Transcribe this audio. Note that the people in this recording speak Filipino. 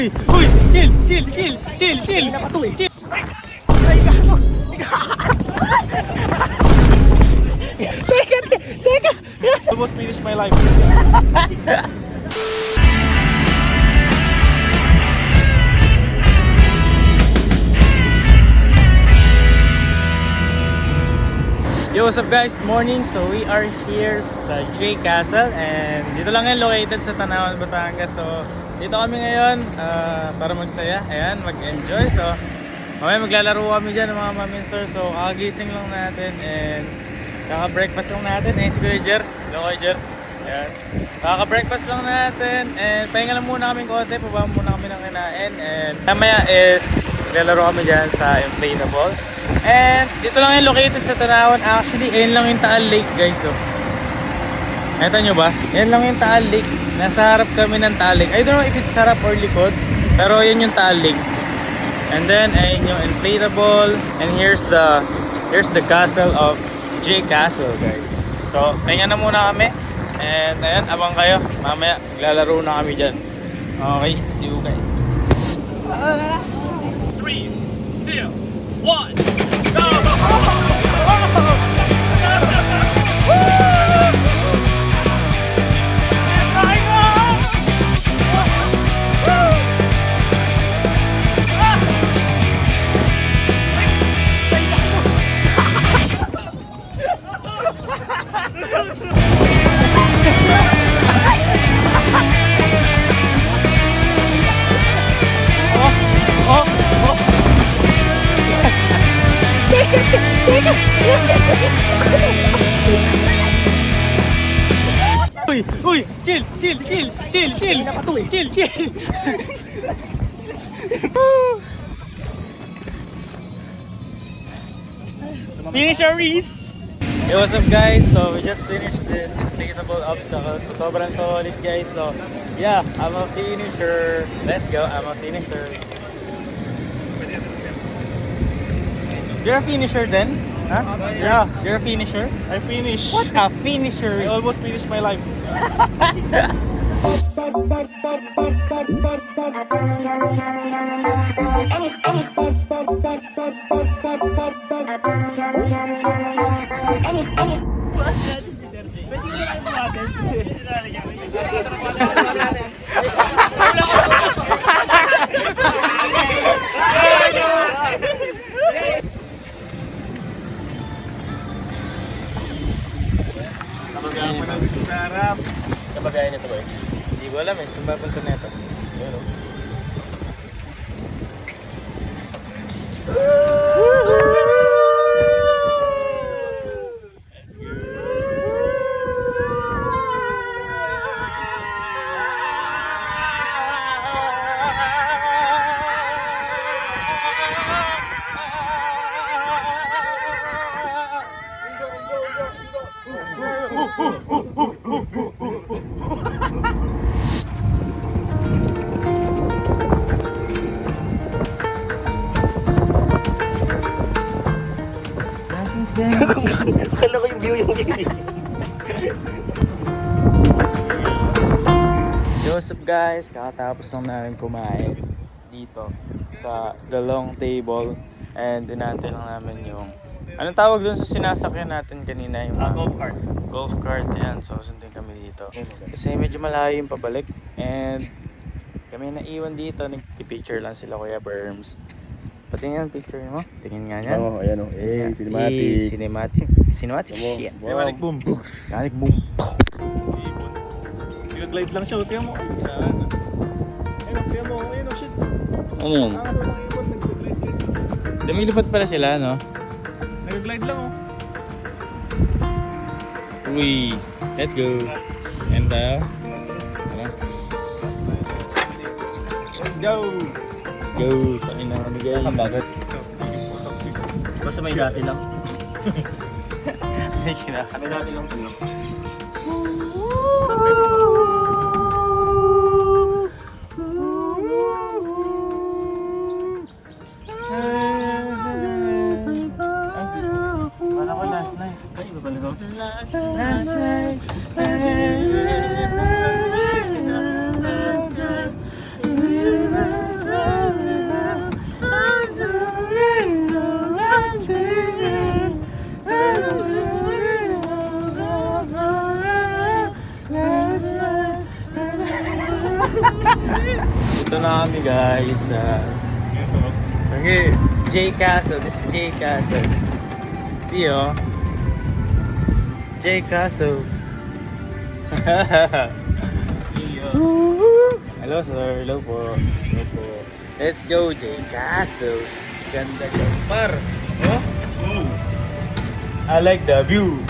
Uy! Uy! Chill! Chill! Chill! Chill! Chill! Napatuloy! Chill! Ay, gago! Teka! Almost finished my life. Yo, what's up guys? Good morning. So we are here sa J Castle and dito lang yan located sa Tanawan, Batangas. So dito kami ngayon para magsaya, ayan, mag-enjoy. So mamaya maglalaro kami dyan mga maminsor. So kakagising lang natin and kaka-breakfast lang natin. Ayan si Kuya Jer. Hello Kuya Jer. Ayan. Kaka-breakfast lang natin and pahinga lang muna kami konti. Pababa muna kami ng kinain and mamaya is maglalaro kami dyan sa inflatable. And dito lang yung located sa Tanawan. Actually, ayan lang yung Taal Lake guys. So, nakita nyo ba? Ayan lang yung Taal Lake. Nasa harap kami ng Taal Lake. I don't know if it's harap or likod, pero ayan yung Taal Lake. And then, ayan yung inflatable. And here's the castle of J Castle guys. So, pahinga na muna kami. And ayan, abang kayo. Mamaya, maglalaro na kami dyan. Okay, see you guys. 3, 2, 1, go! Uy! Uy! Chill! Chill! Chill! Chill! Chill! Napatuloy! Chill! Chill! Finisher Reese! Hey, what's up guys? So we just finished this inflatable obstacle. So sobrang solid guys. So yeah, I'm a finisher. Let's go, I'm a finisher. You're a finisher then? Huh? Yeah, you're a finisher? I finished. What a finisher! I almost finished my life. Kapagaya nito ba? Hindi ko alam eh. Saan ba punta na ito? Ayun o. Akala ko yung view yung gini. Yo, what's up guys? Kakatapos lang namin kumain dito sa The Long Table and inantay lang namin yung anong tawag dun sa sinasakyan natin kanina, yung Golf cart. golf cart yan. So sundin kami dito kasi medyo malayo yung pabalik and kami naiwan dito. Nagpipicture lang sila Kuya Berms. Patingin ang picture mo. Tingin nga yan. Oo, ayan o. Eh, cinematic. Cinematic. Cinematic shit. Cinematic boom. Cinematic boom. Ibon. Nag-glide lang siya. Tingnan mo. Yan. Ayun, tingnan mo. Ayun o, shit. Ano yun? Nakakatawa ng ibon. Nag-glide. Lumilipad pala sila, no? Nag-glide lang o. Uy, let's go. And tayo. Ano? Let's go. Let's go. Saan na kami guys? Bakit? Basta may dati lang. May kinaka. May dati lang ito. Wala ko last night. Ay, iba pala ito. Last night. Last night. Ito na kami guys. Ito. Okay, J Castle. This is J Castle. See you. J Castle. Hello sir. Hello po. Hello po. Let's go J Castle. Ganda ka par. Oh? Oh. I like the view.